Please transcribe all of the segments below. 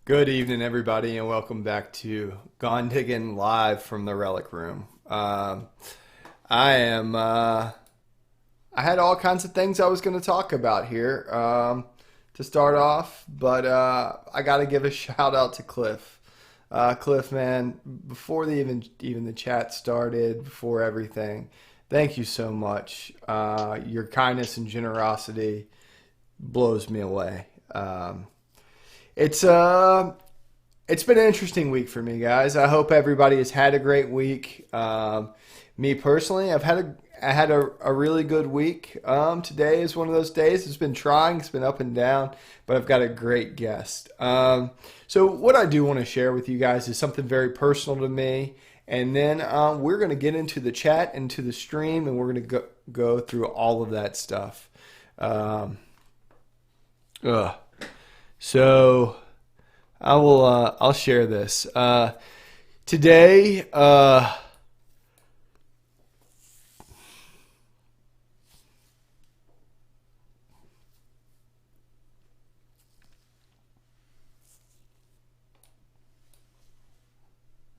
Good evening, everybody, and welcome back to Gone Diggin live from the Relic Room. I am. I had all kinds of things I was going to talk about here to start off, but I got to give a shout out to Cliff. Cliff, man, before even the chat started, before everything, thank you so much. Your kindness and generosity blows me away. It's it's been an interesting week for me, guys. I hope everybody has had a great week. Me personally, I had a really good week. Today is one of those days. It's been trying. It's been up and down, but I've got a great guest. So what I do want to share with you guys is something very personal to me, and then we're going to get into the chat, into the stream, and we're going to go through all of that stuff. Ugh. So I'll share this. Today,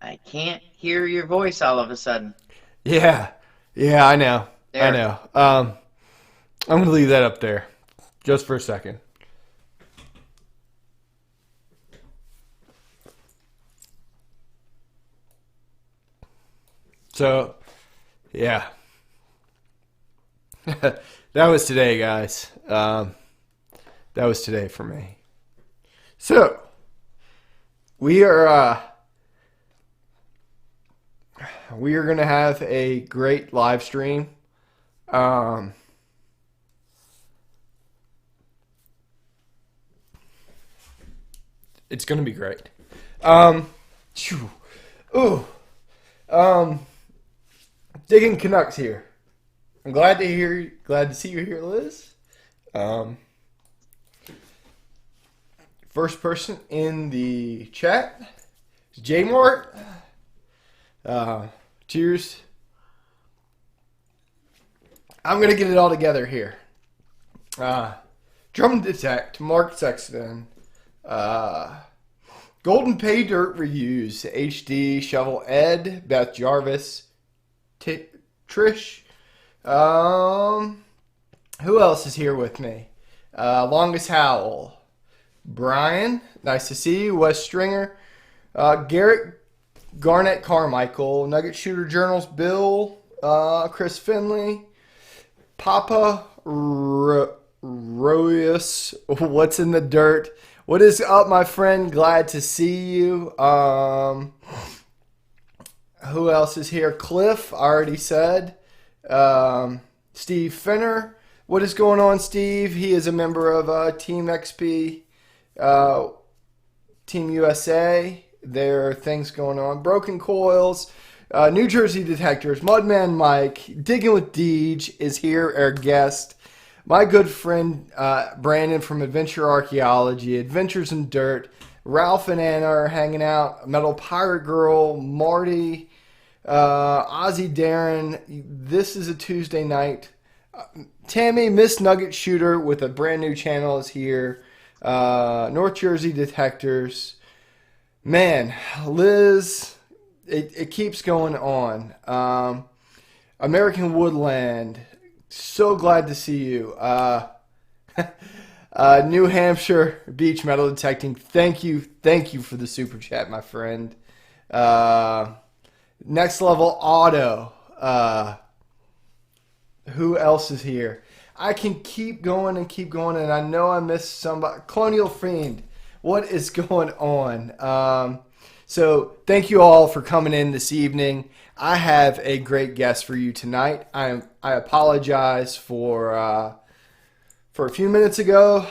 I can't hear your voice all of a sudden. yeah, yeah, I know. I There. know. I'm gonna leave that up there just for a second. So, yeah, that was today, guys. That was today for me. So we are we are gonna have a great live stream. Um, it's gonna be great. Phew. Ooh, um, Diggin Canucks here. I'm glad to see you here, Liz. Um, First person in the chat is J Mort. Cheers. I'm gonna get it all together here. Drum Detect, Mark Sexton, uh, Golden Pay Dirt Reviews, HD, Shovel Ed, Beth Jarvis, Trish. Um, who else is here with me? Longest Howl, Brian, nice to see you. Wes Stringer, Garrett, Garnett Carmichael, Nugget Shooter Journals, Bill, Chris Finley, Papa Royus, what's in the dirt? What is up, my friend? Glad to see you. Who else is here? Cliff, I already said. Steve Finner. What is going on, Steve? He is a member of Team XP, uh, Team USA. There are things going on. Broken Coils, New Jersey Detectors, Mudman Mike, Diggin with Deej is here, our guest. My good friend Brandon from Adventure Archaeology, Adventures in Dirt, Ralph and Anna are hanging out, Metal Pirate Girl, Marty, Ozzy Darren. This is a Tuesday night. Tammy, Miss Nugget Shooter with a brand new channel is here. North Jersey Detectors. Man, Liz, it keeps going on. American Woodland, so glad to see you. New Hampshire Beach Metal Detecting, thank you for the super chat, my friend. Next Level Auto, who else is here? I can keep going, and I know I missed somebody. Colonial Fiend, what is going on? So thank you all for coming in this evening. I have a great guest for you tonight. I apologize for a few minutes ago.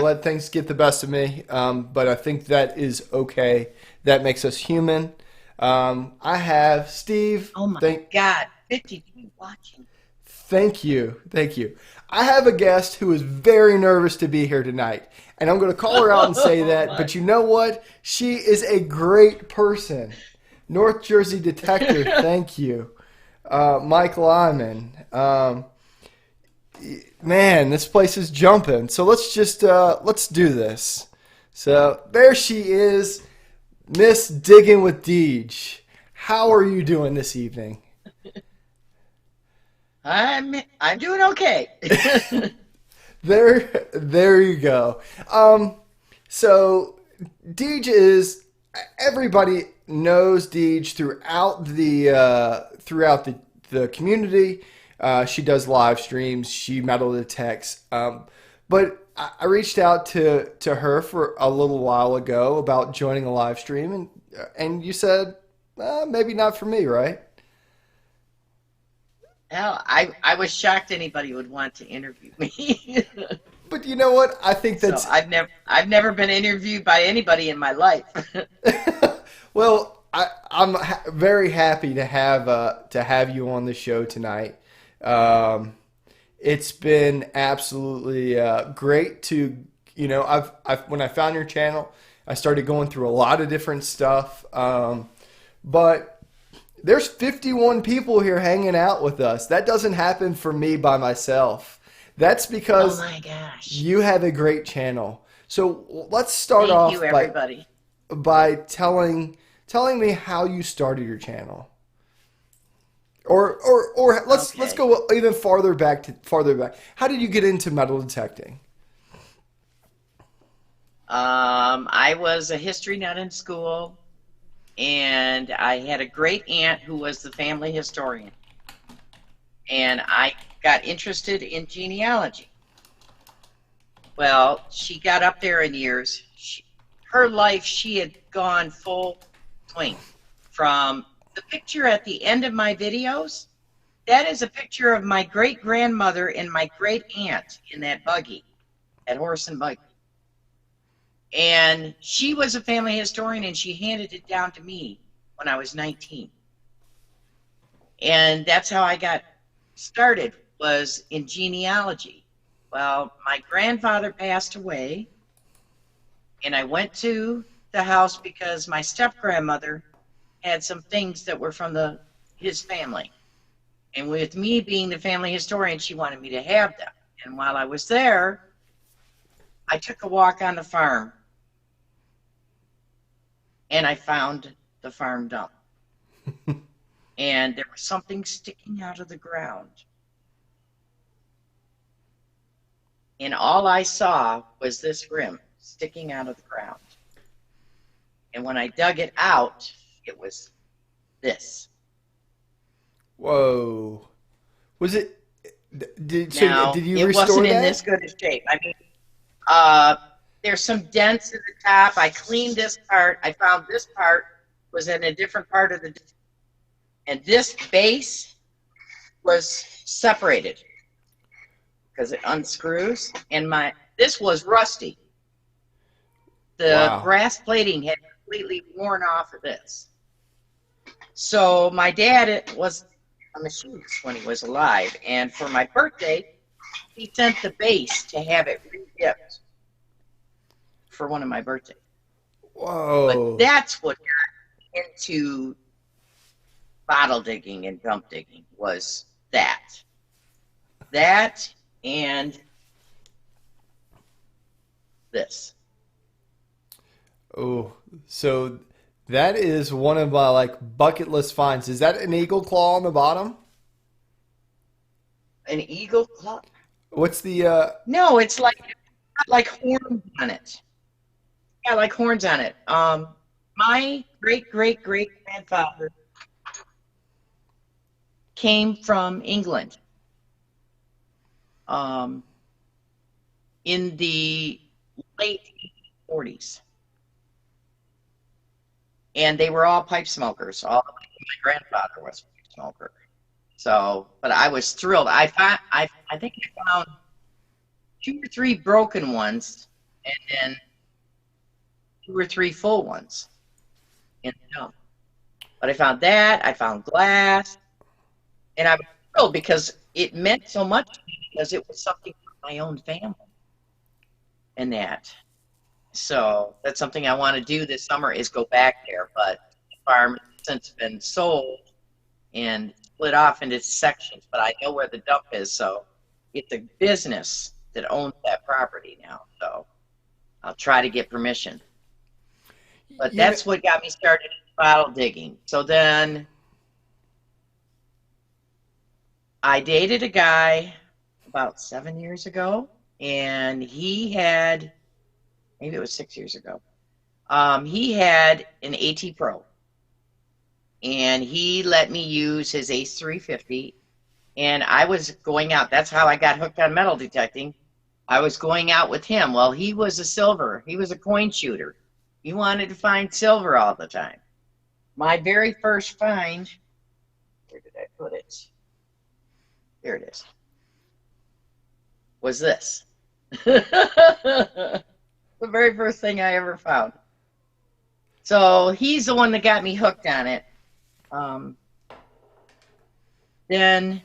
Let things get the best of me, but I think that is okay. That makes us human. I have Steve. Oh my God. 50 people watching. Thank you. I have a guest who is very nervous to be here tonight, and I'm going to call her out and say that, but you know what? She is a great person. North Jersey Detector, thank you. Mike Lyman. Man, this place is jumping. So let's do this. So there she is, Miss Diggin with Deej. How are you doing this evening? I'm doing okay. There you go. So Deej is everybody knows Deej throughout the community. She does live streams. She metal detects. But I reached out to her for a little while ago about joining a live stream, and you said maybe not for me, right? Hell, I was shocked anybody would want to interview me. But you know what? I think So that's I've never been interviewed by anybody in my life. well. I'm very happy to have you on the show tonight. Um, it's been absolutely great to I've when I found your channel, I started going through a lot of different stuff. But there's 51 people here hanging out with us. That doesn't happen for me by myself. That's Oh because my gosh. you have a great channel. So let's start Thank you, off everybody. by telling me how you started your channel. Or let's Okay. go even farther back. How did you get into metal detecting? I was a history nut in school, and I had a great aunt who was the family historian, and I got interested in genealogy. Well, she got up there in years. Her life, she had gone full swing. From the picture at the end of my videos, that is a picture of my great grandmother and my great aunt in that buggy, that horse and buggy. And she was a family historian, and she handed it down to me when I was 19. And that's how I got started, was in genealogy. Well, my grandfather passed away, and I went to the house because my step grandmother had some things that were from his family. And with me being the family historian, she wanted me to have them. And while I was there, I took a walk on the farm, and I found the farm dump. And there was something sticking out of the ground. And all I saw was this rim sticking out of the ground. And when I dug it out, it was this. Whoa. Was it Now, did you it wasn't restore in that? this good a shape. I mean, uh, there's some dents at the top. I cleaned this part. I found this part was in a different part of the, and this base was separated because it unscrews. And this was rusty. The Wow. brass plating had completely worn off of this. So my dad was a machinist when he was alive, and for my birthday, he sent the base to have it re-dipped for one of my birthdays. But Whoa. that's what got into bottle digging and dump digging, was that and this. Oh, so that is one of my like bucket list finds. Is that an eagle claw on the bottom? An eagle claw? What's the No, it's like horns on it. Yeah, like horns on it. My great great great grandfather came from England, um, in the late 40s, and they were all pipe smokers. All my grandfather was a pipe smoker. So, but I was thrilled. I think I found two or three broken ones, and then two or three full ones in the dump. But I found that. I found glass, and I was thrilled because it meant so much to me, because it was something from my own family and that. So that's something I want to do this summer, is go back there. But the farm has since been sold and split off into sections. But I know where the dump is, so it's a business that owns that property now. So I'll try to get permission. But You know, that's what got me started in bottle digging. So then I dated a guy about 7 years ago, and he had, maybe it was 6 years ago. He had an AT Pro, and he let me use his Ace 350. And I was going out. That's how I got hooked on metal detecting. I was going out with him. Well, he was a silver. He was a coin shooter. He wanted to find silver all the time. My very first find, where did I put it? There it is. Was this. The very first thing I ever found. So he's the one that got me hooked on it. Then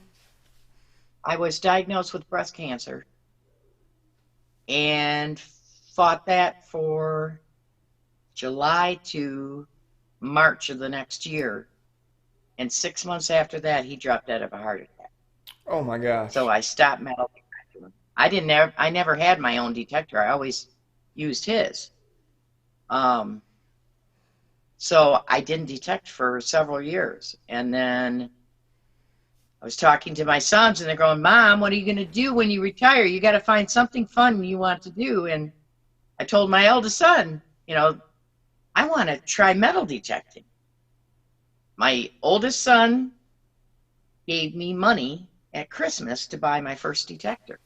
I was diagnosed with breast cancer and fought that for July to March of the next year. And 6 months after that, he dropped dead of a heart attack. oh my gosh. So I stopped metal detecting. I never had my own detector. I always used his. So I didn't detect for several years. And then I was talking to my sons, and they're going, Mom, what are you going to do when you retire? You got to find something fun you want to do. And I told my eldest son, I want to try metal detecting. My oldest son gave me money at Christmas to buy my first detector.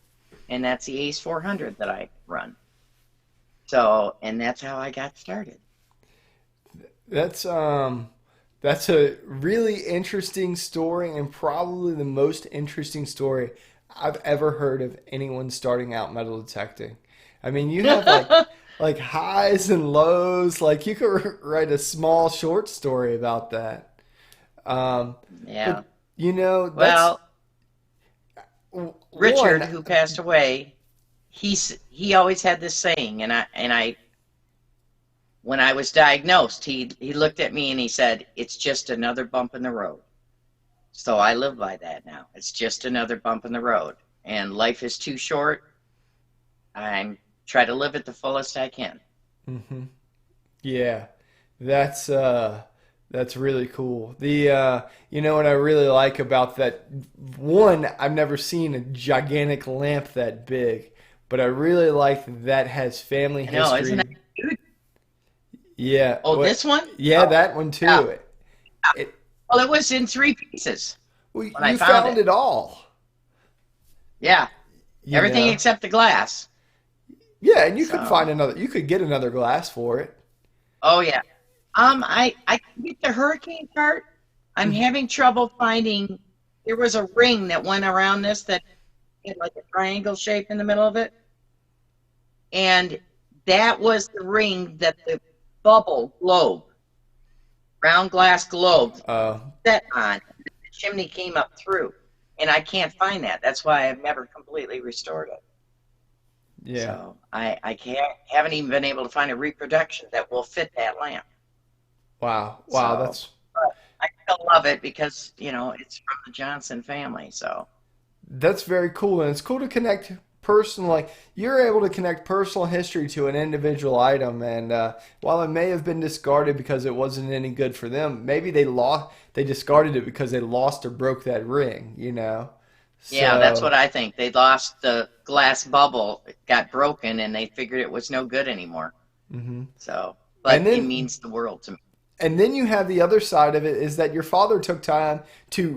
And that's the Ace 400 that I run. So, and that's how I got started. That's a really interesting story, and probably the most interesting story I've ever heard of anyone starting out metal detecting. I mean, you have like highs and lows. Like you could write a small short story about that. Yeah. But that's Well, Richard, one. who passed away, he always had this saying, and I when I was diagnosed, he looked at me and he said, "It's just another bump in the road." So I live by that now. It's just another bump in the road, and life is too short. I try to live it the fullest I can. Hmm. Yeah, that's really cool. What I really like about that one, I've never seen a gigantic lamp that big, but I really like that has family I know, isn't that history. cute? Yeah, Oh, this one? yeah, Oh, that one yeah. too. It Well, it was in three pieces well, when I you found found it. it all. Yeah, You everything know. except the glass. Yeah, and you could find So, another. You could get another glass for it. oh yeah. I can get the hurricane part. I'm Mhm. having trouble finding. There was a ring that went around this that had like a triangle shape in the middle of it, and that was the ring that the bubble globe, round glass globe, Uh, set on. The chimney came up through, and I can't find that. That's why I've never completely restored it. yeah. So I can't haven't even been able to find a reproduction that will fit that lamp. Wow, wow. So, but I still love it because it's from the Johnson family. So That's very cool, and it's cool to connect personal. Like you're able to connect personal history to an individual item, and while it may have been discarded because it wasn't any good for them, maybe they discarded it because they lost or broke that ring. yeah, that's So, what I think. They lost the glass bubble, it got broken, and they figured it was no good anymore. hmm So, and but it then means the world to me. and then you have the other side of it is that your father took time to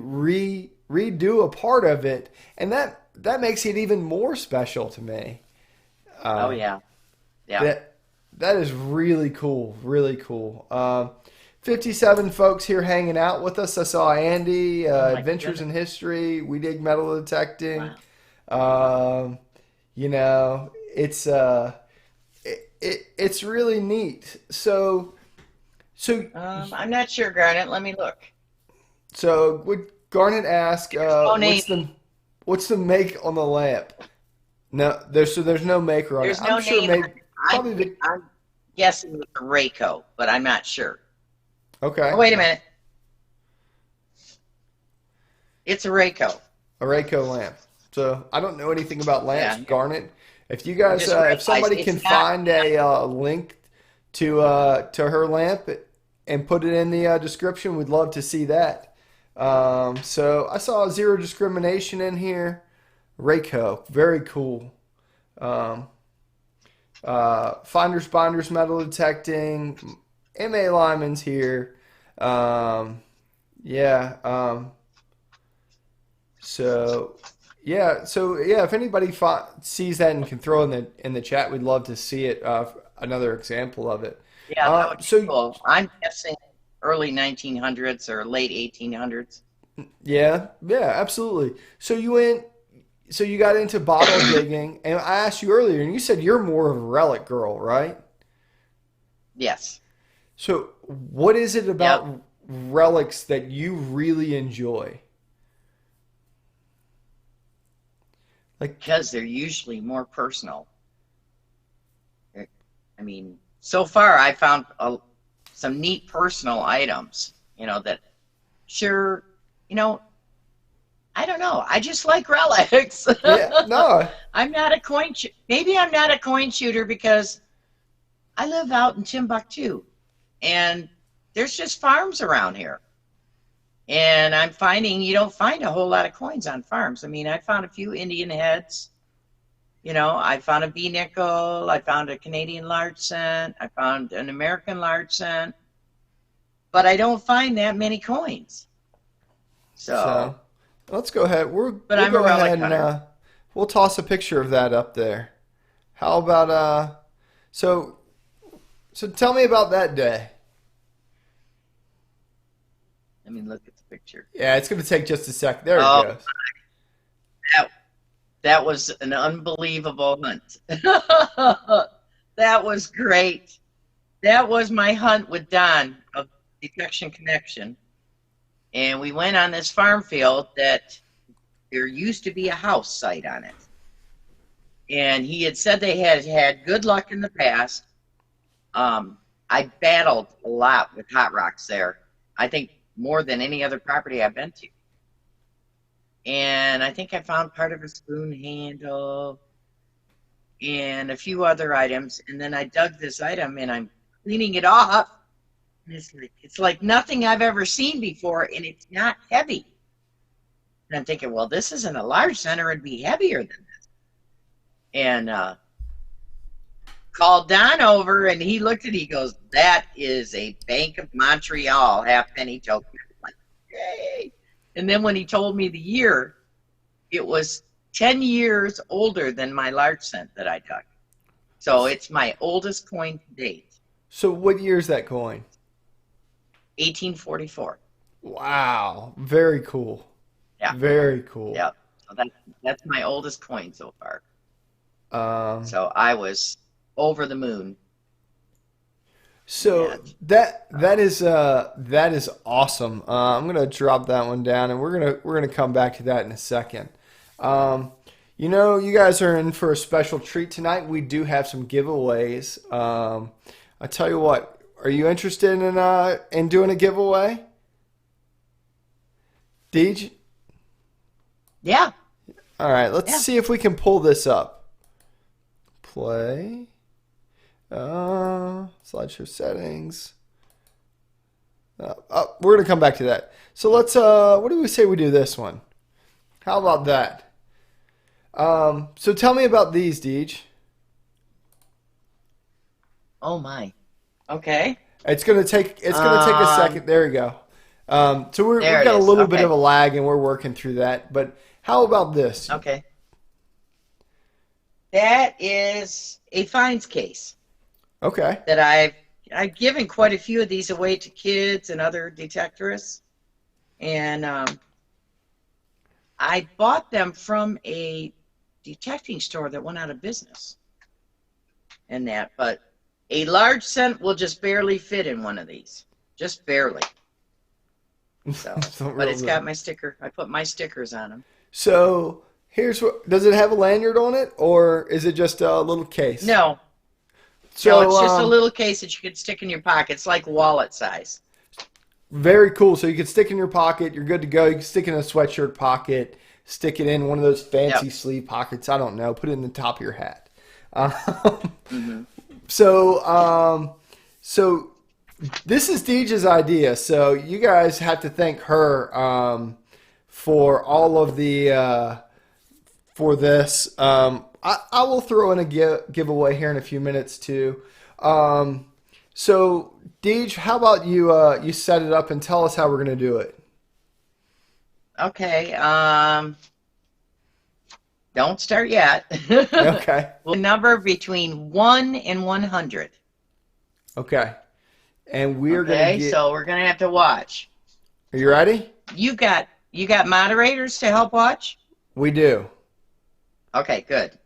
redo a part of it, and that makes it even more special to me. Oh Uh, yeah, yeah. That that is really cool, really cool. 57 folks here hanging out with us. I saw Andy, Oh my Adventures goodness. in History. We dig metal detecting. Wow. Um, it's it's really neat. So I'm not sure, Garnet. Let me look. would Garnet ask, There's no name. what's the make on the lamp? No, there's no maker on it. There's I'm no sure name. maybe I'm, probably the I'm guessing it's a Rayco, but I'm not sure. Oh, okay. wait a minute. It's a Rayco. A Rayco lamp. So I don't know anything about lamps, Yeah. Garnet. If you I guys, just if realized somebody it's can not. find a link to her lamp and put it in the description, we'd love to see that. So I saw zero discrimination in here. Rayco, very cool. Um, Finders, binders, metal detecting. MA Lyman's here. Um, yeah. So yeah. If anybody sees that and can throw in the chat, we'd love to see it. Another example of it. Yeah, that would be So cool. I'm guessing early 1900s or late 1800s. yeah, yeah, absolutely. So you got into bottle digging, and I asked you earlier, and you said you're more of a relic girl, right? Yes. So what is it Yep. about relics that you really enjoy? Like, Because they're usually more personal. I mean, so far I found some neat personal items, that sure, you know, I don't know. I just like relics. yeah, no, I'm not a maybe I'm not a coin shooter because I live out in Timbuktu and there's just farms around here. And I'm finding you don't find a whole lot of coins on farms. I mean, I found a few Indian heads. I found a B nickel. I found a Canadian large cent. I found an American large cent. But I don't find that many coins. so So, let's go ahead. but We'll I'm a go relic ahead and hunter. we'll toss a picture of that up there. How about so so tell me about that day. Let me look at the picture. Yeah, it's gonna take just a sec. There it Oh, goes. that, that was an unbelievable hunt. That was great. That was my hunt with Don of Detection Connection. And we went on this farm field that there used to be a house site on it. And he had said they had had good luck in the past. I battled a lot with hot rocks there. I think more than any other property I've been to. And I think I found part of a spoon handle and a few other items. And then I dug this item and I'm cleaning it off. And it's like nothing I've ever seen before, and it's not heavy. And I'm thinking, well, this isn't a large center; it'd be heavier than this. And called Don over, and he looked at it. He goes, "That is a Bank of Montreal halfpenny token." I'm like, yay! And then when he told me the year, it was 10 years older than my large cent that I dug. So it's my oldest coin to date, So what year is that coin? 1844. Wow, very cool. Yeah, Very cool. yeah. So that's my oldest coin so far. Um, So I was over the moon. so And that is awesome. I'm gonna drop that one down, and we're gonna come back to that in a second. Um, you guys are in for a special treat tonight. We do have some giveaways. I tell you what, are you interested in doing a giveaway, Deej? yeah, All right, let's yeah. see if we can pull this up. Play. Slideshow settings. We're gonna come back to that. So let's. What do we say we do this one? How about that? So tell me about these, Deej. Oh my. Okay. It's gonna take a second. There we go. So There we've it got a is. little bit of Okay. a lag, and we're working through that. But how about this? Okay. That is a fines case Okay. that I've given quite a few of these away to kids and other detectorists, and I bought them from a detecting store that went out of business, and that. But a large cent will just barely fit in one of these, just barely. So, So but real it's good. got my sticker. I put my stickers on them. So here's what. Does it have a lanyard on it, or is it just a little case? No, no, So it's just a little case that you could stick in your pocket. It's like wallet size. very cool. So you can stick in your pocket. You're good to go. You can stick it in a sweatshirt pocket. Stick it in one of those fancy Yep. sleeve pockets. I don't know. Put it in the top of your hat. Um, Hmm. so, so this is Deej's idea. So you guys have to thank her for all of the for this. I will throw in a giveaway here in a few minutes too. Um, so Deej, how about you set it up and tell us how we're going to do it? Okay. Don't start yet. Okay. We'll number between 1 and 100. Okay. And we're going to Okay, get. so we're gonna have to watch. Are you ready? You got moderators to help watch? We do. Okay, good.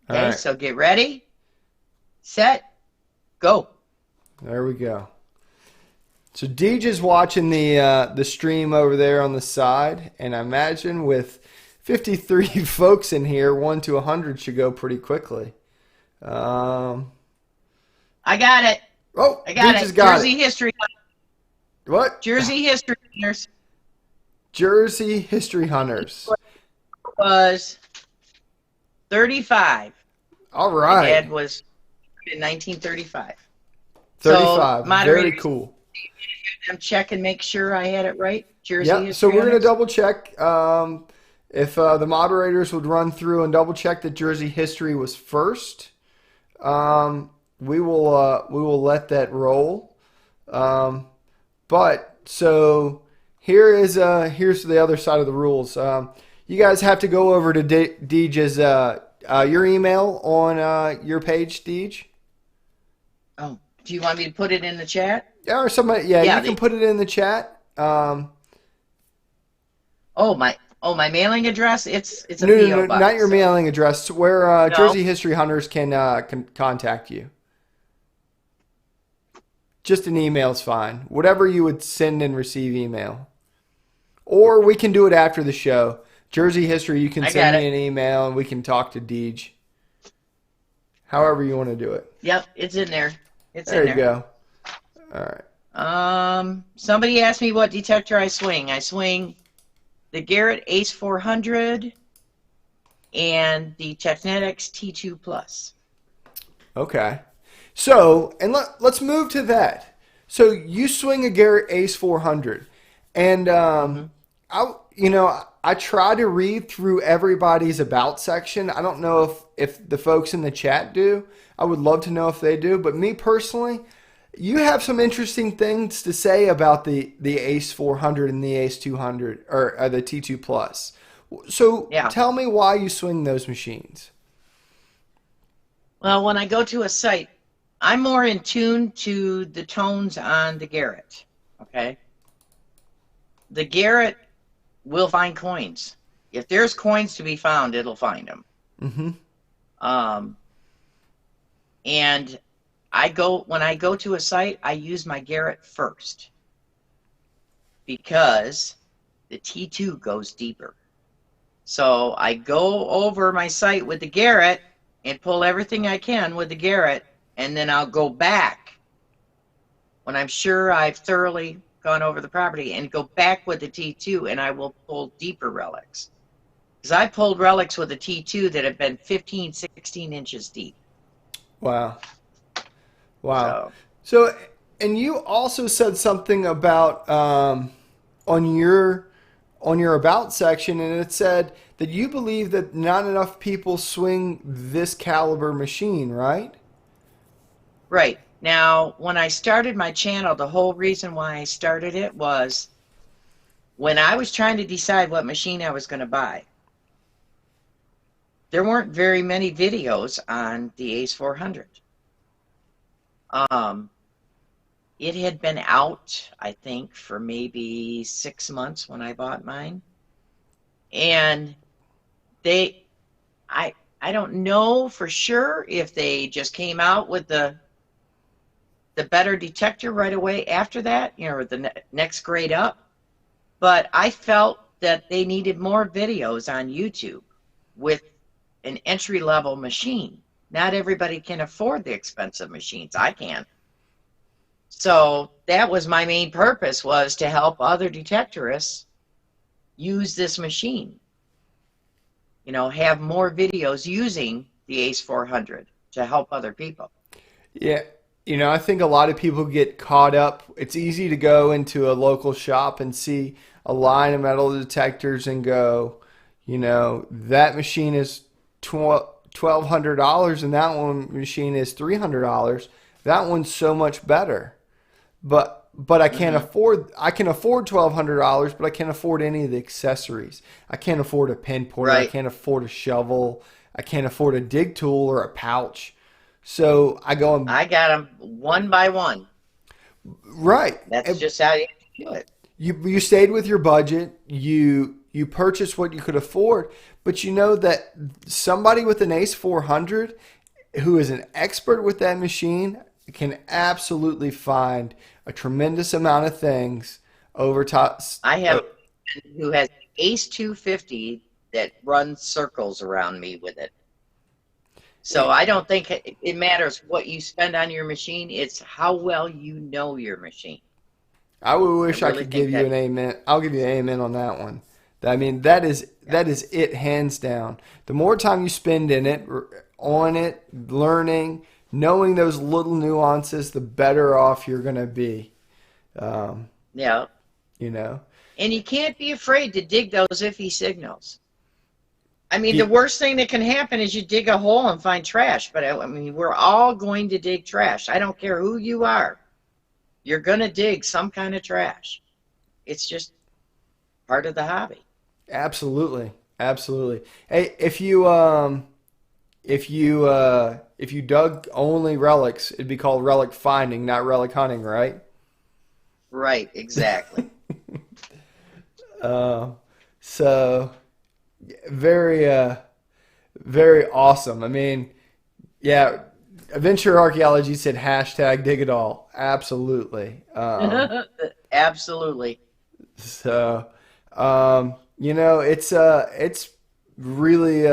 All Okay, right. so get ready, set, go. There we go. So Deej is watching the stream over there on the side, and I imagine with 53 folks in here, 1 to 100 should go pretty quickly. Um, I got it. oh, I got Deej has it. got Jersey it. history. What? Jersey history winners Jersey History Hunters. was 35. All My dad right. was in 1935. So 35. Very moderators, cool. check and make sure I had it right. Jersey Yep. So history we're going to hunters. double check if the moderators would run through and double check that Jersey history was first. We will let that roll. Um, but so here's the other side of the rules. You guys have to go over to Deej's your email on your page, Deej. Oh, do you want me to put it in the chat? Yeah, or somebody. Yeah, Yeah. you can put it in the chat. Oh, my mailing address. It's a No, no, PO no, not box. your So mailing address. Where no. Jersey History Hunters can contact you. Just an email is fine. Whatever you would send and receive email. Or we can do it after the show. Jersey History, you can I send got me it. an email and we can talk to Deej. However you want to do it. Yep, it's in there. It's There in you there. go. All right. Somebody asked me what detector I swing. I swing the Garrett Ace 400 and the Technetics T2 Plus. Okay. So, and let's move to that. So you swing a Garrett Ace 400, and Hmm. I try to read through everybody's about section. I don't know if the folks in the chat do. I would love to know if they do. But me personally, you have some interesting things to say about the Ace 400 and the Ace 200 or the T2 Plus. So Yeah. tell me why you swing those machines. Well, when I go to a site, I'm more in tune to the tones on the Garrett. Okay. The Garrett will find coins. If there's coins to be found, it'll find them. Mm-hmm. Um, and when I go to a site, I use my Garrett first because the T2 goes deeper. So I go over my site with the Garrett and pull everything I can with the Garrett, and then I'll go back when I'm sure I've thoroughly gone over the property and go back with the T2, and I will pull deeper relics. Because I pulled relics with a T2 that have been 15, 16 inches deep. Wow. Wow. So, So, and you also said something about on your about section, and it said that you believe that not enough people swing this caliber machine, right? right. Now, when I started my channel, the whole reason why I started it was when I was trying to decide what machine I was going to buy. There weren't very many videos on the Ace 400. It had been out, I think, for maybe 6 months when I bought mine. And I don't know for sure if they just came out with the better detector right away after that, or the next grade up. But I felt that they needed more videos on YouTube with an entry-level machine. Not everybody can afford the expensive machines. I can. So that was my main purpose, was to help other detectorists use this machine. Have more videos using the Ace 400. to help other people. Yeah. I think a lot of people get caught up. It's easy to go into a local shop and see a line of metal detectors and go, that machine is $1,200 and that one machine is $300. That one's so much better. But Hmm. I can afford $1,200, but I can't afford any of the accessories. I can't afford a pin pointer. I Right. can't afford a shovel. I can't afford a dig tool or a pouch. So I go and I got them one by one. right. That's just how you do it. You stayed with your budget. You purchased what you could afford, but you know that somebody with an Ace 400 who is an expert with that machine can absolutely find a tremendous amount of things over top. I have a friend who has Ace 250 that runs circles around me with it. So I don't think it matters what you spend on your machine. It's how well you know your machine. I would I wish I really could give think you that. an amen. I'll give you an amen on that one. I mean, Yeah. that is it hands down. The more time you spend in it, on it, learning, knowing those little nuances, the better off you're going to be. Um, Yeah. you know, And you can't be afraid to dig those iffy signals. I mean, the you, worst thing that can happen is you dig a hole and find trash. But I mean, we're all going to dig trash. I don't care who you are. You're going to dig some kind of trash. It's just part of the hobby. absolutely, absolutely. Hey, if you dug only relics, it'd be called relic finding, not relic hunting, right? Right, exactly. Uh, so very very awesome. I mean, yeah, Adventure Archaeology said hashtag dig it all. Absolutely. Absolutely. So, it's really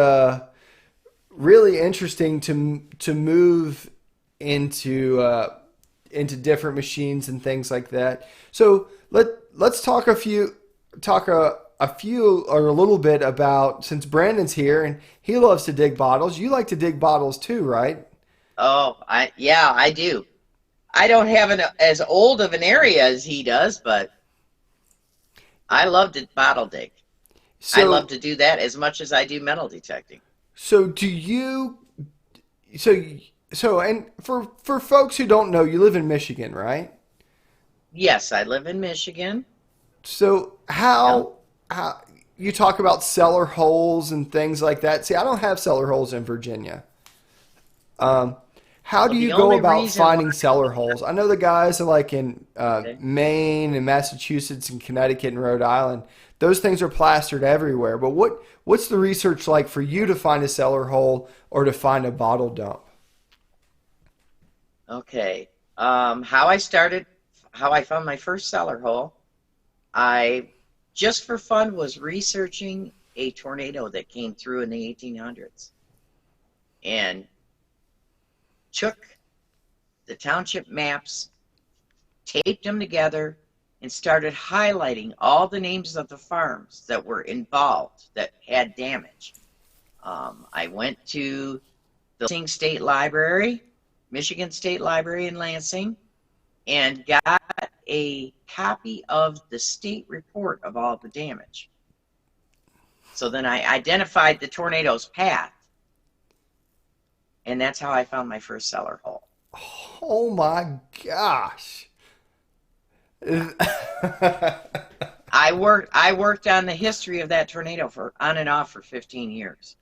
really interesting to move into into different machines and things like that. So let's talk a few or a little bit about, since Brandon's here and he loves to dig bottles. You like to dig bottles too, right? Oh, yeah, I do. I don't have as old of an area as he does, but I love to bottle dig. I love So to do that as much as I do metal detecting. so do you so so and for folks who don't know, you live in Michigan, right? Yes, I live in Michigan. So Yeah. how you talk about cellar holes and things like that. See, I don't have cellar holes in Virginia. Um, how do Well, you the go only about reason why, finding cellar holes? I know the guys are like in okay. Maine and Massachusetts and Connecticut and Rhode Island. Those things are plastered everywhere. But what's the research like for you to find a cellar hole or to find a bottle dump? Okay. How I started, how I found my first cellar hole, I just for fun was researching a tornado that came through in the 1800s and took the township maps, taped them together, and started highlighting all the names of the farms that were involved that had damage. I went to the Lansing State Library, Michigan State Library in Lansing, and got a copy of the state report of all the damage. So then I identified the tornado's path, and that's how I found my first cellar hole. Oh my gosh. I worked on the history of that tornado for on and off for 15 years.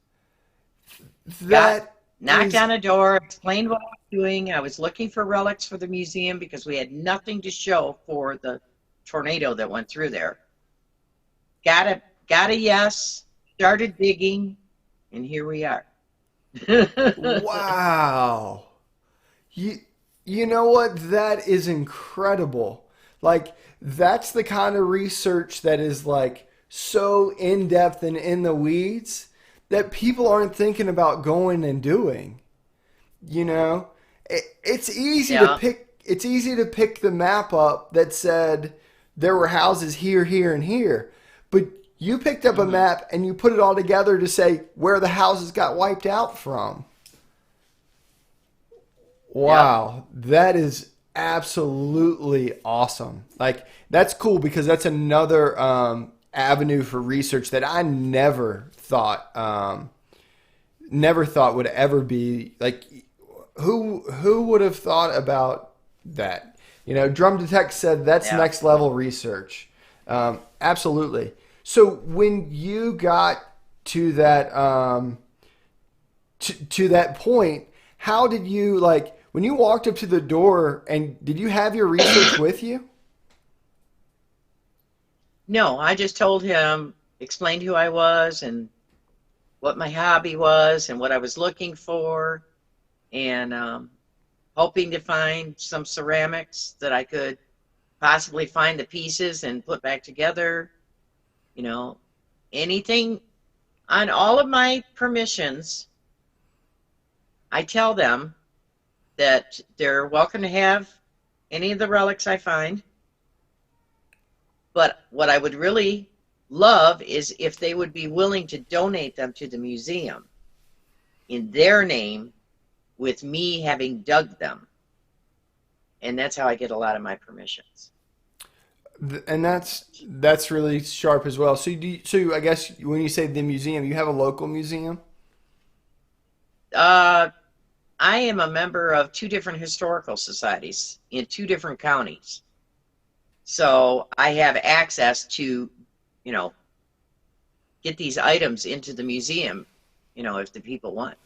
Got That knocked is on a door, explained what I was doing. I was looking for relics for the museum because we had nothing to show for the tornado that went through there. Got a yes, started digging, and here we are. wow. You you know what? That is incredible. Like that's the kind of research that is like so in depth and in the weeds that people aren't thinking about going and doing. It's easy to Yeah. pick. It's easy to pick the map up that said there were houses here, here, and here, but you picked up a Hmm. map and you put it all together to say where the houses got wiped out from. Yep. Wow, that is absolutely awesome. Like that's cool because that's another avenue for research that I never thought would ever be like who would have thought about that? You know, Drum Detect said that's Yeah. next level research. Absolutely. So when you got to that to that point, how did you like when you walked up to the door and did you have your research with you? No, I just told him, explained who I was and what my hobby was and what I was looking for, and hoping to find some ceramics that I could possibly find the pieces and put back together. You know, anything on all of my permissions, I tell them that they're welcome to have any of the relics I find. But what I would really love is if they would be willing to donate them to the museum in their name with me having dug them. And that's how I get a lot of my permissions. And that's really sharp as well. So I guess when you say the museum, you have a local museum? Uh, I am a member of two different historical societies in two different counties. So I have access to, you know, get these items into the museum, if the people want.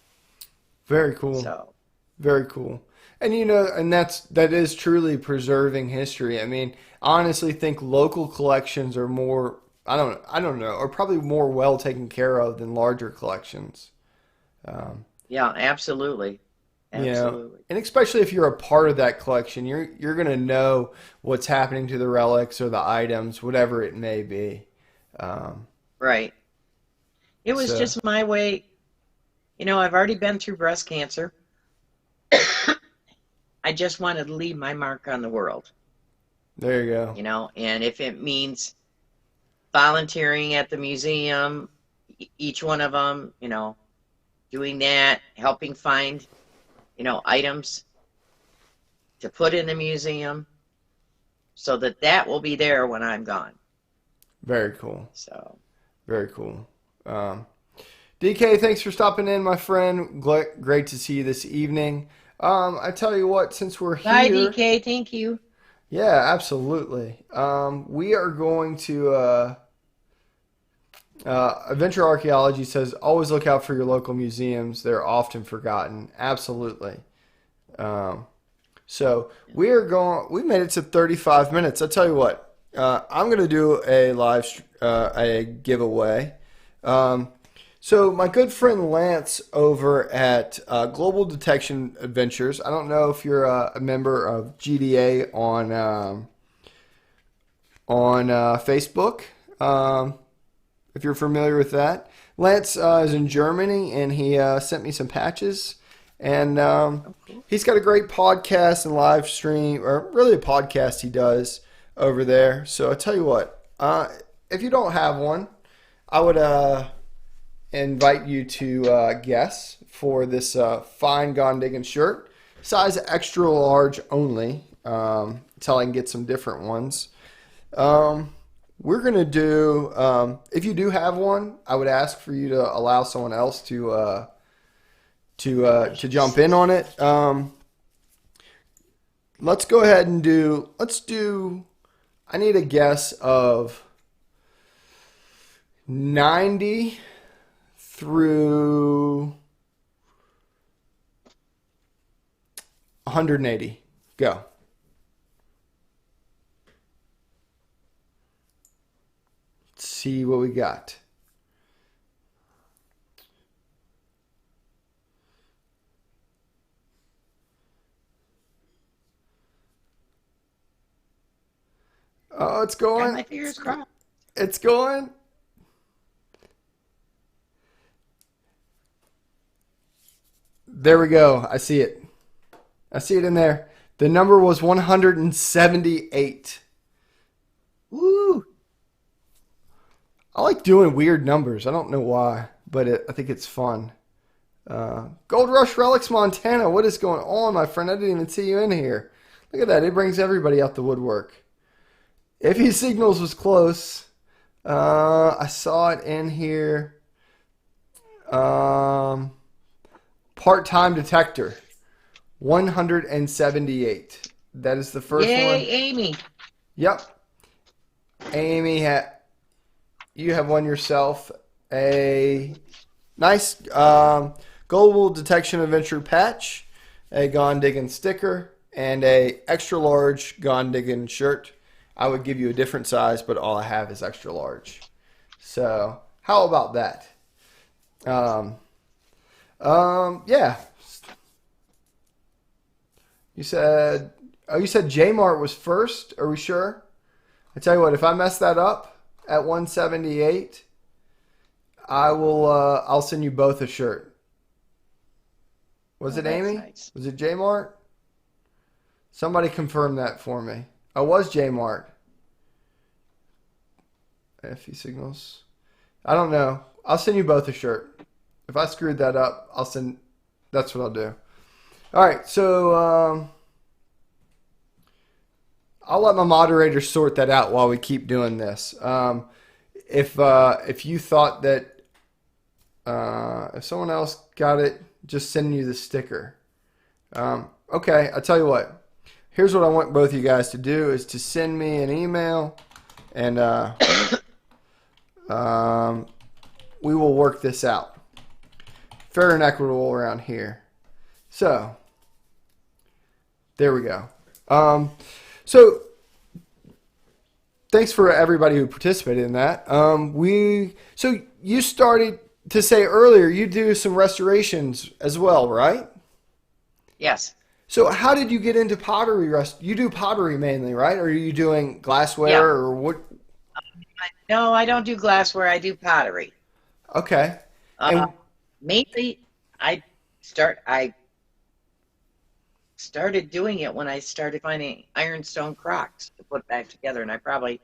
Very cool. So, Very cool. And you know, and that is truly preserving history. I mean, I honestly think local collections are more I don't know, are probably more well taken care of than larger collections. Um, yeah, absolutely. you know, Absolutely. and especially if you're a part of that collection, you're gonna know what's happening to the relics or the items, whatever it may be. Um, Right. It was so just my way. I've already been through breast cancer. I just wanted to leave my mark on the world, there you go. and if it means volunteering at the museum, each one of them, doing that, helping find, items to put in the museum so that that will be there when I'm gone. Very cool. So, Very cool. Um, DK, thanks for stopping in, my friend. Great to see you this evening. I tell you what, since we're bye, here, DK. Thank you. yeah, absolutely. We are going to. Adventure Archaeology says always look out for your local museums. They're often forgotten. Absolutely. Um, so we are going. We made it to 35 minutes. I tell you what. I'm going to do a giveaway. Um, So my good friend Lance over at Global Detection Adventures. I don't know if you're a member of GDA on Facebook. If you're familiar with that, Lance is in Germany and he sent me some patches. And Oh, cool. he's got a great podcast and live stream, or really a podcast he does over there. So I tell you what, if you don't have one, I would invite you to guess for this fine Gone Diggin' shirt. Size extra large only, until I can get some different ones. We're going to do, if you do have one, I would ask for you to allow someone else to jump in on it. Let's go ahead and I need a guess of 90 through 180. Go. Let's see what we got. Oh, it's Got going. my fingers crossed. It's going. There we go. I see it. I see it in there. The number was 178. Woo! I like doing weird numbers. I don't know why, but I think it's fun. Gold Rush Relics, Montana. What is going on, my friend? I didn't even see you in here. Look at that. It brings everybody out the woodwork. If he signals was close. I saw it in here. Um, Part-time detector. 178. That is the first one. Yay, Amy. Yep. Amy, you have won yourself a nice global detection adventure patch, a Gone Diggin sticker, and a extra large Gone Diggin shirt. I would give you a different size, but all I have is extra large. So how about that? Yeah. You said J-Mart was first. Are we sure? I tell you what, if I mess that up at 178, I'll send you both a shirt. Was it Amy? Nice. Was it J-Mart? Somebody confirm that for me. I was J-Mart. FE signals. I don't know. I'll send you both a shirt. If I screwed that up, that's what I'll do. All right, so I'll let my moderator sort that out while we keep doing this. If you thought that if someone else got it, just send you the sticker. Okay, I'll tell you what. Here's what I want both of you guys to do is to send me an email, and we will work this out. Fair and equitable around here. So, there we go. So, thanks for everybody who participated in that. So you started to say earlier you do some restorations as well, right? Yes. So how did you get into pottery? You do pottery mainly, right? Or are you doing glassware or what? No, I don't do glassware. I do pottery. Okay. Mainly, I started doing it when I started finding ironstone crocks to put back together, and I probably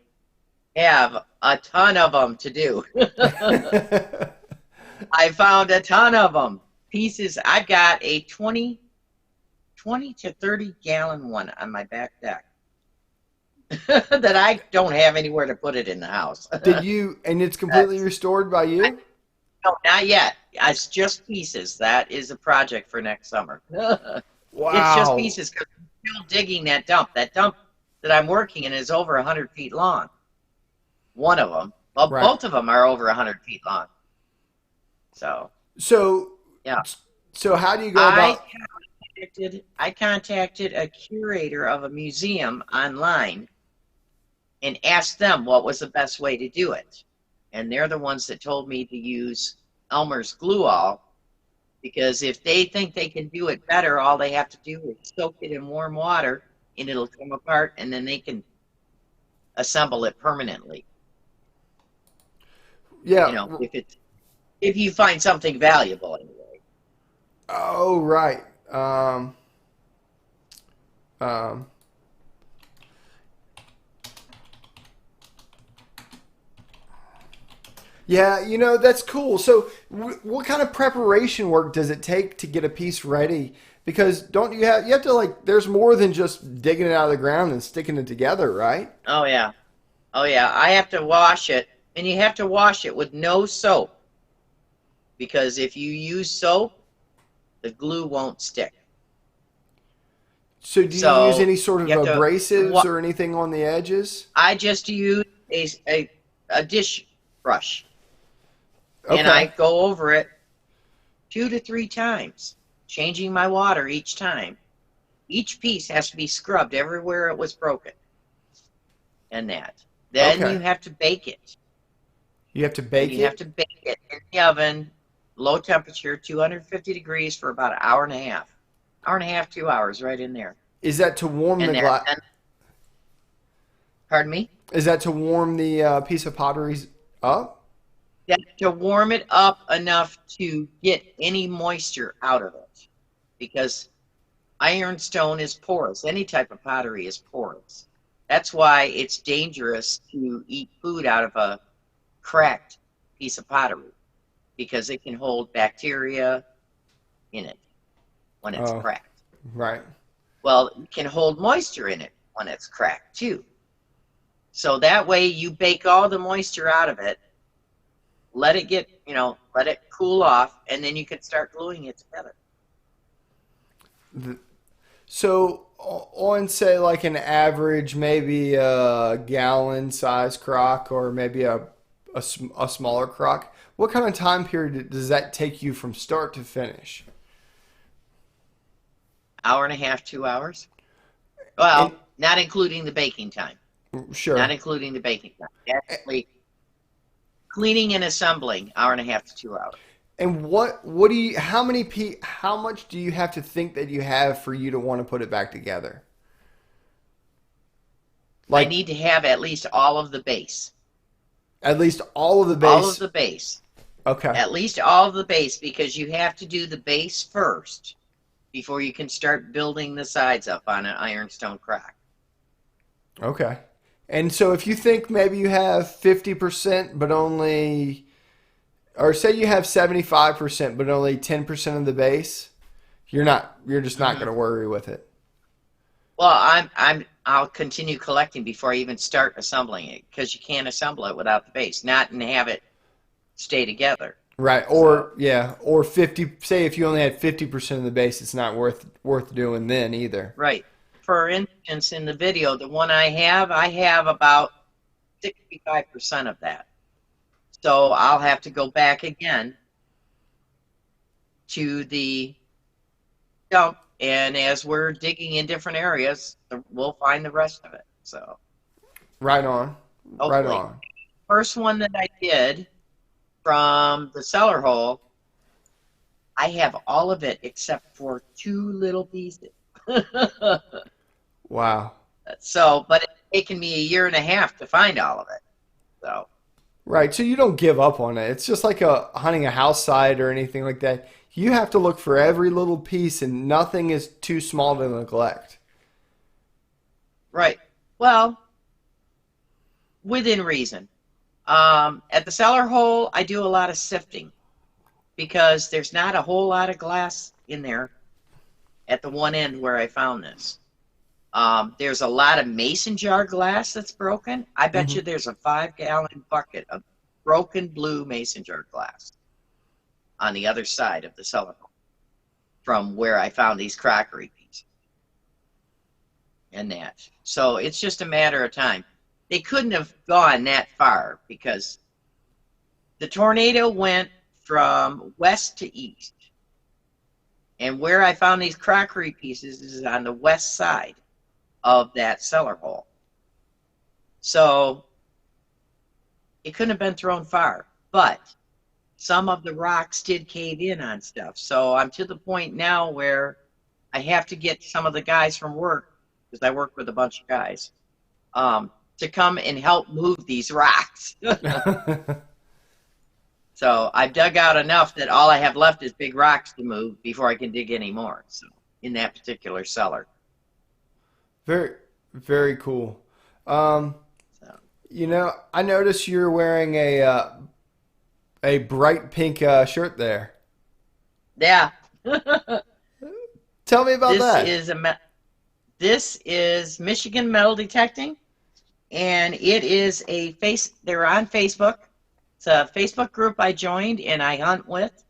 have a ton of them to do. I found a ton of them. Pieces. I've got a 20 to 30 gallon one on my back deck that I don't have anywhere to put it in the house. And it's completely restored by you? No, not yet. It's just pieces. That is a project for next summer. Wow. It's just pieces because I'm still digging that dump. That dump that I'm working in is over 100 feet long. One of them. Well, right. Both of them are over 100 feet long. So yeah. So how do you go about... I contacted a curator of a museum online and asked them what was the best way to do it. And they're the ones that told me to use Elmer's glue all, because if they think they can do it better, all they have to do is soak it in warm water and it'll come apart, and then they can assemble it permanently. Yeah. You know, if you find something valuable anyway. Oh, right. Yeah, that's cool. So what kind of preparation work does it take to get a piece ready? Because you have to there's more than just digging it out of the ground and sticking it together, right? Oh yeah. I have to wash it, and you have to wash it with no soap, because if you use soap, the glue won't stick. So do you use any sort of abrasives or anything on the edges? I just use a dish brush. Okay. And I go over it 2 to 3 times, changing my water each time. Each piece has to be scrubbed everywhere it was broken. And that. Then you have to bake it. You have to bake it? You have to bake it in the oven, low temperature, 250 degrees for about an hour and a half. Hour and a half, 2 hours, right in there. Is that to warm the glass? Pardon me? Is that to warm the piece of pottery up? That's to warm it up enough to get any moisture out of it, because ironstone is porous. Any type of pottery is porous. That's why it's dangerous to eat food out of a cracked piece of pottery, because it can hold bacteria, in it when it's Oh, cracked. right. Well, it can hold moisture in it when it's cracked too. So that way you bake all the moisture out of it, let it get, let it cool off, and then you can start gluing it together. So on say like an average, maybe a gallon size crock or maybe a smaller crock, what kind of time period does that take you from start to finish? Hour and a half, 2 hours. And Well, not including the baking time. Not sure. including the baking time. Actually, cleaning and assembling, hour and a half to 2 hours. And what do you how much do you have to think that you have for you to want to put it back together? I Like need to have at least all of the base. at least all of the All of base. the base. Okay. At least all of the base, because you have to do the base first before you can start building the sides up on an ironstone crock. Okay. And so if you think maybe you have 50% but only or say you have 75% but only 10% of the base, you're just not Hmm. going to worry with it. Well, I'll continue collecting before I even start assembling it, because you can't assemble it without the base, not and have it stay together. Right. So, Or yeah, or 50 say if you only had 50% of the base, it's not worth doing then either. right. For instance, in the video, the one I have about 65% of that. So I'll have to go back again to the dump, and as we're digging in different areas, we'll find the rest of it. So Right on. Right hopefully, on. first one that I did from the cellar hole, I have all of it except for two little pieces. Wow. So, but it's taken me a year and a half to find all of it. So, Right. So you don't give up on it. It's just like a hunting a house site or anything like that. You have to look for every little piece and nothing is too small to neglect. right. Well, within reason. At the cellar hole, I do a lot of sifting because there's not a whole lot of glass in there at the one end where I found this. There's a lot of mason jar glass that's broken. I bet Hmm. you there's a 5 gallon bucket of broken blue mason jar glass on the other side of the cellar from where I found these crockery pieces and that. So it's just a matter of time. They couldn't have gone that far because the tornado went from west to east. And where I found these crockery pieces is on the west side of that cellar hole. So it couldn't have been thrown far, but some of the rocks did cave in on stuff. So I'm to the point now where I have to get some of the guys from work, because I work with a bunch of guys, to come and help move these rocks. So I've dug out enough that all I have left is big rocks to move before I can dig any more. So in that particular cellar. Very, very cool. Um, So I noticed you're wearing a bright pink shirt there. yeah. Tell me about this that. is a this is Michigan Metal Detecting, and it is a they're on Facebook. It's a Facebook group I joined and I hunt with.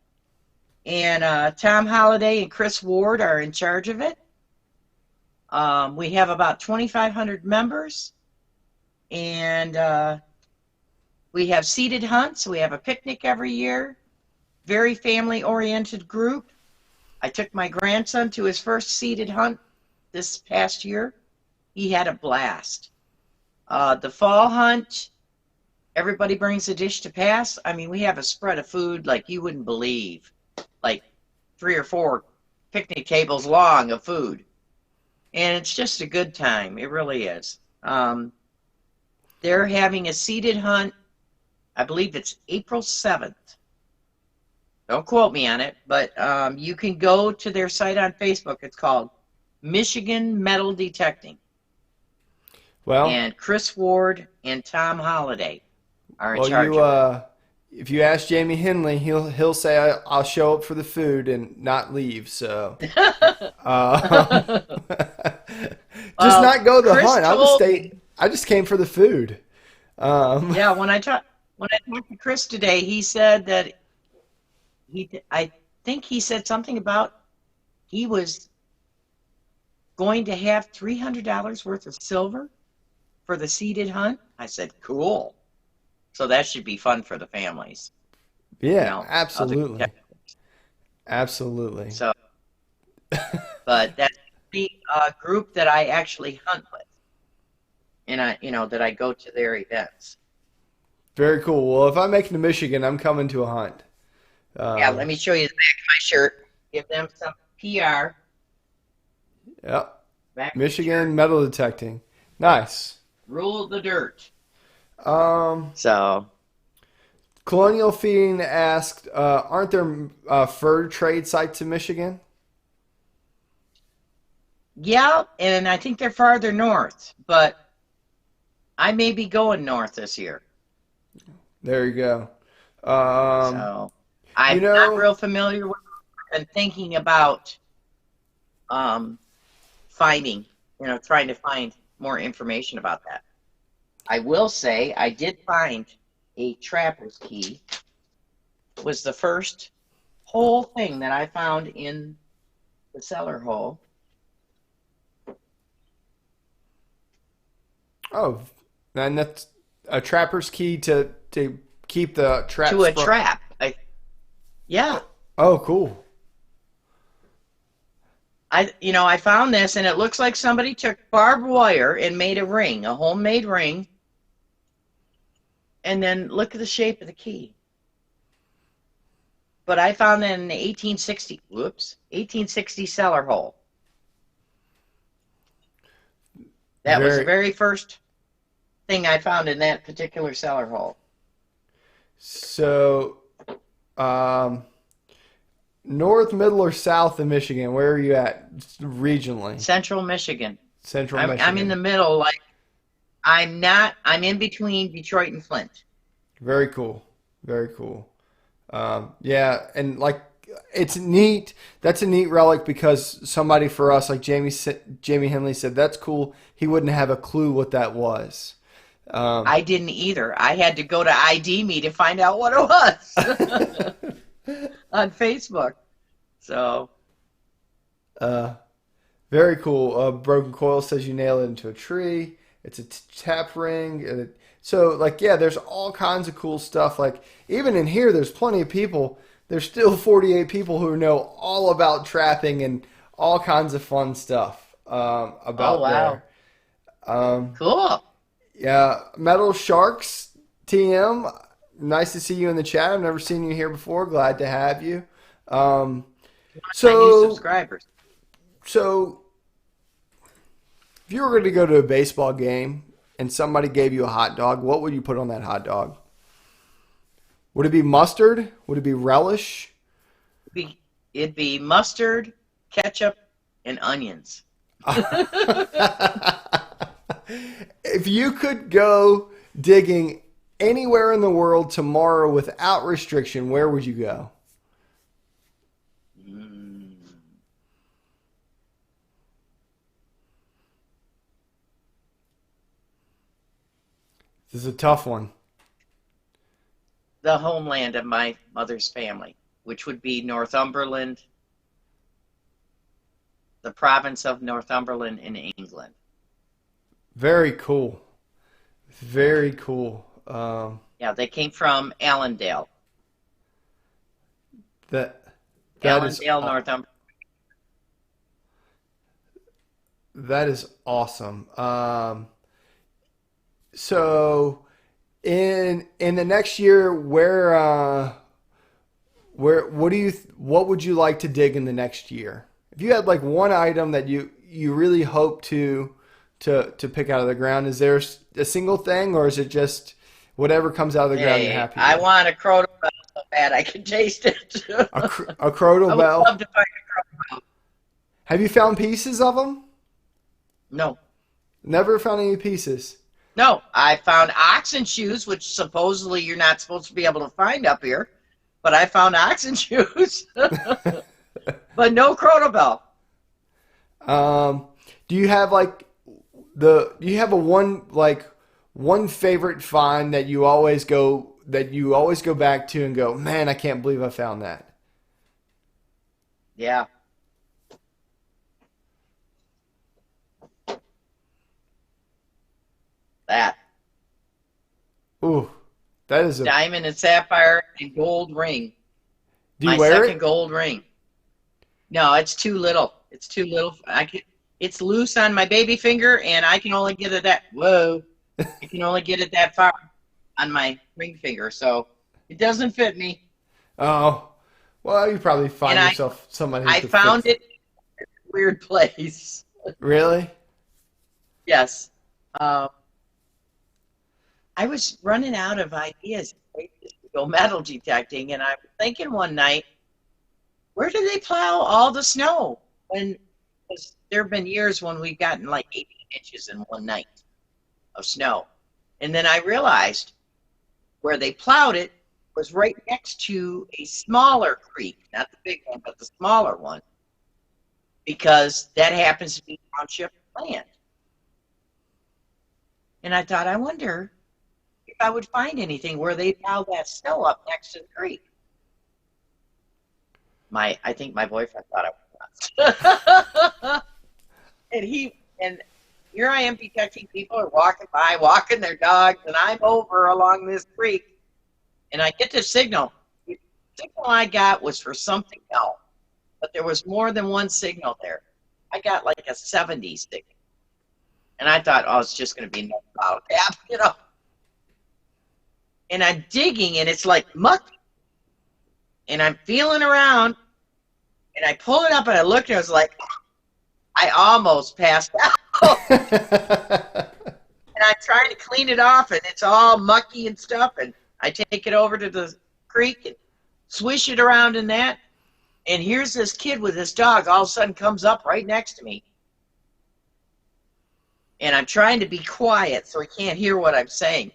And Tom Holliday and Chris Ward are in charge of it. We have about 2,500 members, and we have seated hunts. We have a picnic every year. Very family-oriented group. I took my grandson to his first seated hunt this past year. He had a blast. The fall hunt, everybody brings a dish to pass. I mean, we have a spread of food like you wouldn't believe, like 3 or 4 picnic tables long of food. And it's just a good time. It really is. They're having a seated hunt. I believe it's April 7th. Don't quote me on it, but you can go to their site on Facebook. It's called Michigan Metal Detecting. Well, And Chris Ward and Tom Holliday are in well, charge of it. if you ask Jamie Henley, he'll say I'll show up for the food and not leave. So just Well, not go to the Chris hunt. I'll just told stay. me, I just came for the food. Um, yeah, when I talked to Chris today, he said that I think he said something about he was going to have $300 worth of silver for the seated hunt. I said, cool. So that should be fun for the families, you yeah, know, other absolutely, absolutely. so, but that's the group that I actually hunt with, and that I go to their events. Very cool. Well, if I make it to Michigan, I'm coming to a hunt. Yeah, Um, let me show you the back of my shirt. Give them some PR. yep, Back of the shirt. Michigan metal detecting. Nice. Rule the dirt. Um, So, Colonial Feeding asked, aren't there fur trade sites in Michigan? yeah, and I think they're farther north, but I may be going north this year. There you go. Um, So, you I'm not know, real familiar with and thinking about um, finding, trying to find more information about that. I will say I did find a trapper's key. Was the first whole thing that I found in the cellar hole oh, and that's a trapper's key to keep the to traps a from. trap. Yeah, Oh, cool. I found this and it looks like somebody took barbed wire and made a ring, a homemade ring, and then look at the shape of the key. But I found that in the 1860 cellar hole. That was the Very. very first thing I found in that particular cellar hole. So, um, north, middle, or south of Michigan? Where are you at regionally? Central Michigan. Central I'm in the Michigan. middle, like I'm not. I'm in between Detroit and Flint. Very cool. Very cool. Yeah, and like it's neat. That's a neat relic because somebody for us, like Jamie Henley said, that's cool. He wouldn't have a clue what that was. Um, I didn't either. I had to go to ID me to find out what it was on Facebook. So, uh, Very cool. Broken Coil says you nail it into a tree. It's a tap ring. So, like, yeah, there's all kinds of cool stuff. Like, even in here, there's plenty of people. There's still 48 people who know all about trapping and all kinds of fun stuff oh about wow, there. Um, cool. yeah, Metal Sharks TM. Nice to see you in the chat. I've never seen you here before. Glad to have you. Um, My new so, subscribers. so if you were going to go to a baseball game and somebody gave you a hot dog, what would you put on that hot dog? Would it be mustard? Would it be relish? It'd be mustard, ketchup, and onions. If you could go digging anywhere in the world tomorrow without restriction, where would you go? Mm. This is a tough one. The homeland of my mother's family, which would be Northumberland, the province of Northumberland in England. Very cool. Very cool. Yeah, they came from Allendale. That that is Allendale, Northumberland. that is awesome. So in the next year, where what would you like to dig in the next year? If you had like one item that you really hope to pick out of the ground, is there a single thing, or is it just whatever comes out of the ground you're Hey, happy I with? want a crow so bad I can taste it. A crowdle I would bell. love to find a crow. Have you found pieces of them? No, Never found any pieces. No, I found oxen shoes, which supposedly you're not supposed to be able to find up here, but I found oxen shoes, but no chronobell. Um, do you have like do you have a one favorite find that you always go back to and go, man, I can't believe I found that. Yeah, that Ooh, that is a. diamond and sapphire and gold ring. Do you My wear second it? gold ring. No, it's too little. It's too little. It's loose on my baby finger, and I can only get it that. Whoa! I can only get it that far on my ring finger, so it doesn't fit me. Oh, well, you probably And find yourself somebody who I could found fix it. it in a weird place. Really? Yes. Um, I was running out of ideas to go metal detecting, and I was thinking one night, where do they plow all the snow? When 'cause there have been years when we've gotten like 18 inches in one night of snow. And then I realized where they plowed it was right next to a smaller creek, not the big one, but the smaller one, because that happens to be township land. And I thought, I wonder if I would find anything where they plow that snow up next to the creek. I think my boyfriend thought I was nuts. And here I am detecting people are walking by, walking their dogs, and I'm over along this creek, and I get this signal. The signal I got was for something else, but there was more than one signal there. I got like a 70 signal, and I thought, oh, it's just going to be no cloud gap, you know. And I'm digging, and it's like muck, and I'm feeling around, and I pull it up, and I looked, and I was like, I almost passed out. And I'm trying to clean it off, and it's all mucky and stuff. And I take it over to the creek and swish it around in that. And here's this kid with his dog all of a sudden comes up right next to me. And I'm trying to be quiet so he can't hear what I'm saying.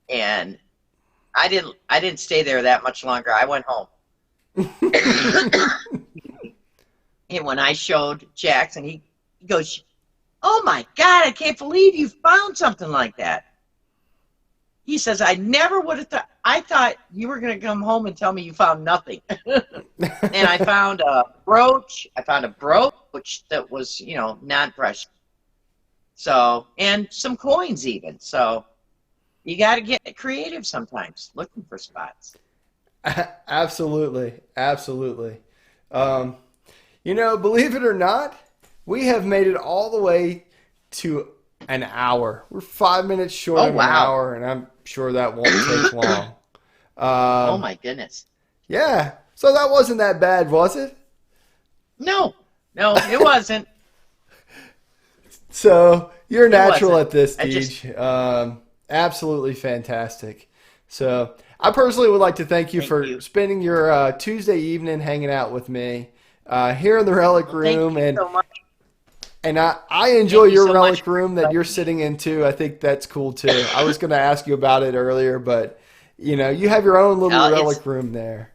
And I didn't stay there that much longer. I went home. And when I showed Jackson, he goes, "Oh my God, I can't believe you found something like that." He says, "I never would have thought. I thought you were going to come home and tell me you found nothing." And I found a brooch. I found a brooch that was, non-precious. So, and some coins even. So, you got to get creative sometimes, looking for spots. Absolutely, absolutely. Um, believe it or not, we have made it all the way to an hour. We're 5 minutes short Oh of an wow! hour, and I'm sure that won't take long. Oh Um, my goodness! yeah, so that wasn't that bad, was it? No, no, it wasn't. So you're It natural wasn't. at this, I just Deej. Absolutely fantastic. So I personally would like to thank you thank for you. spending your Tuesday evening hanging out with me here in the Relic Well, thank Room, you so much. and I enjoy Thank you your so much Relic for Room that you're inviting me. sitting into. I think that's cool too. I was going to ask you about it earlier, but you have your own little Uh, it's Relic Room there.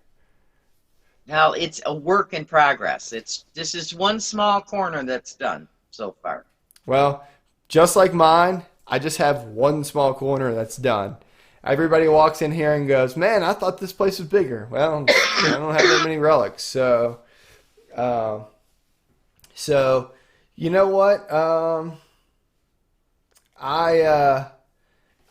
Now it's a work in progress. This is one small corner that's done so far. Well, just like mine, I just have one small corner that's done. Everybody walks in here and goes, "Man, I thought this place was bigger." Well, I don't have that many relics, uh, so you know what? I uh,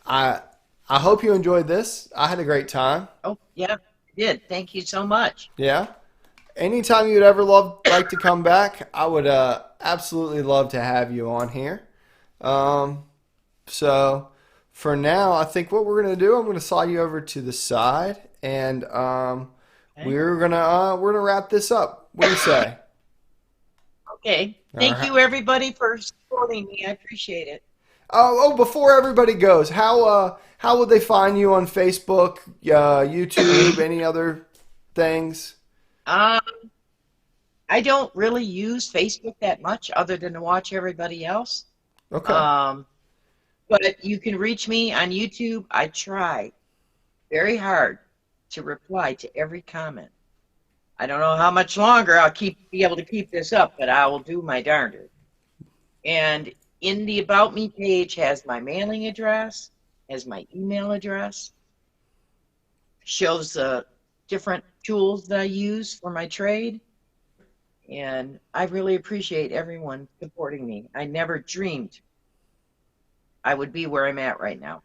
I I hope you enjoyed this. I had a great time. Oh, yeah, I did. Thank you so much. Yeah. Anytime you'd ever like to come back, I would absolutely love to have you on here. Um, so for now, I think what we're gonna do, I'm gonna slide you over to the side, and Okay. we're gonna wrap this up. What do you say? Okay. All Thank right. you, everybody, for supporting me. I appreciate it. Before everybody goes, how would they find you on Facebook, YouTube, any other things? Um, I don't really use Facebook that much, other than to watch everybody else. Okay. Um, But you can reach me on YouTube. I try very hard to reply to every comment. I don't know how much longer I'll be able to keep this up, but I will do my darndest. And in the About Me page has my mailing address, has my email address, shows the different tools that I use for my trade. And I really appreciate everyone supporting me. I never dreamed I would be where I'm at right now.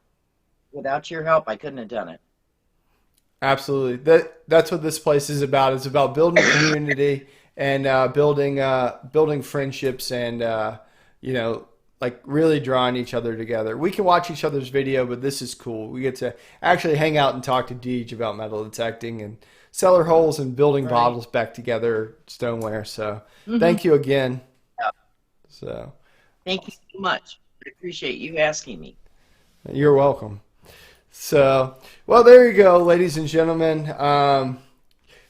Without your help, I couldn't have done it. Absolutely. That's what this place is about. It's about building community and building friendships and you know, like really drawing each other together. We can watch each other's video, but this is cool. We get to actually hang out and talk to Deej about metal detecting and cellar holes and building Right. bottles back together, stoneware. So Mm-hmm. thank you again. Yeah. So Thank you so much. I appreciate you asking me. you're welcome. So, well, there you go, ladies and gentlemen.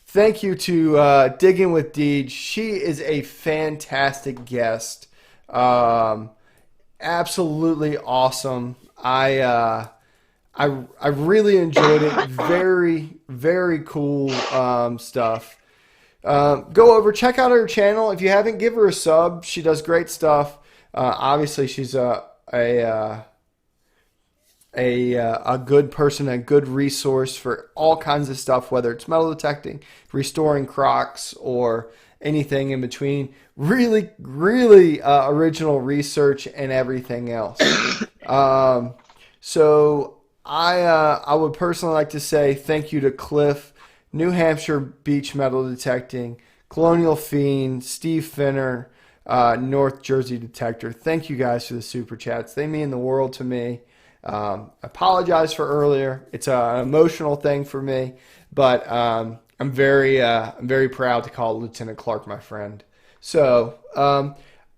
Thank you to Diggin with Deej. She is a fantastic guest. Um, Absolutely awesome. I really enjoyed it. Very, very cool stuff. Go over, check out her channel. If you haven't, give her a sub. She does great stuff. Obviously, she's a a good person, a good resource for all kinds of stuff, whether it's metal detecting, restoring crocs, or anything in between. Really, really original research and everything else. So I would personally like to say thank you to Cliff, New Hampshire Beach Metal Detecting, Colonial Fiend, Steve Finner, North Jersey Detector. Thank you guys for the super chats. They mean the world to me. Apologize for earlier. It's an emotional thing for me, but I'm very proud to call Lieutenant Clark my friend. So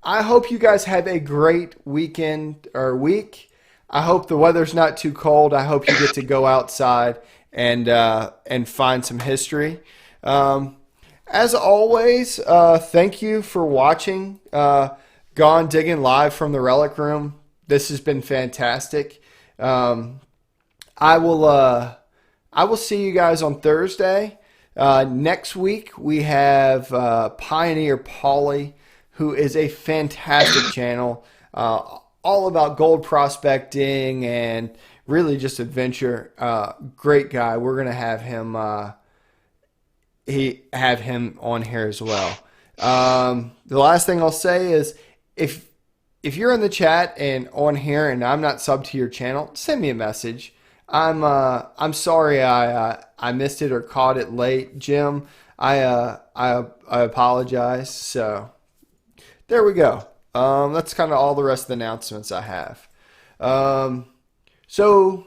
I hope you guys have a great weekend or week. I hope the weather's not too cold. I hope you get to go outside and find some history. As always, thank you for watching Gone Digging live from the Relic Room. This has been fantastic. I will see you guys on Thursday. Next week we have Pioneer Polly, who is a fantastic channel, all about gold prospecting and really just adventure. Great guy. We're gonna have him. Have him on here as well. The last thing I'll say is if you're in the chat and on here and I'm not subbed to your channel, send me a message. I'm sorry I missed it or caught it late, Jim. I apologize. So there we go. That's kind of all the rest of the announcements I have. So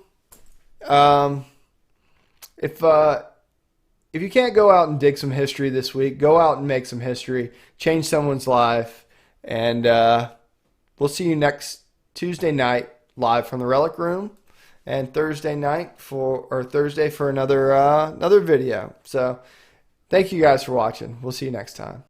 if you can't go out and dig some history this week, go out and make some history, change someone's life, and we'll see you next Tuesday night live from the Relic Room, and Thursday for another video. So thank you guys for watching. We'll see you next time.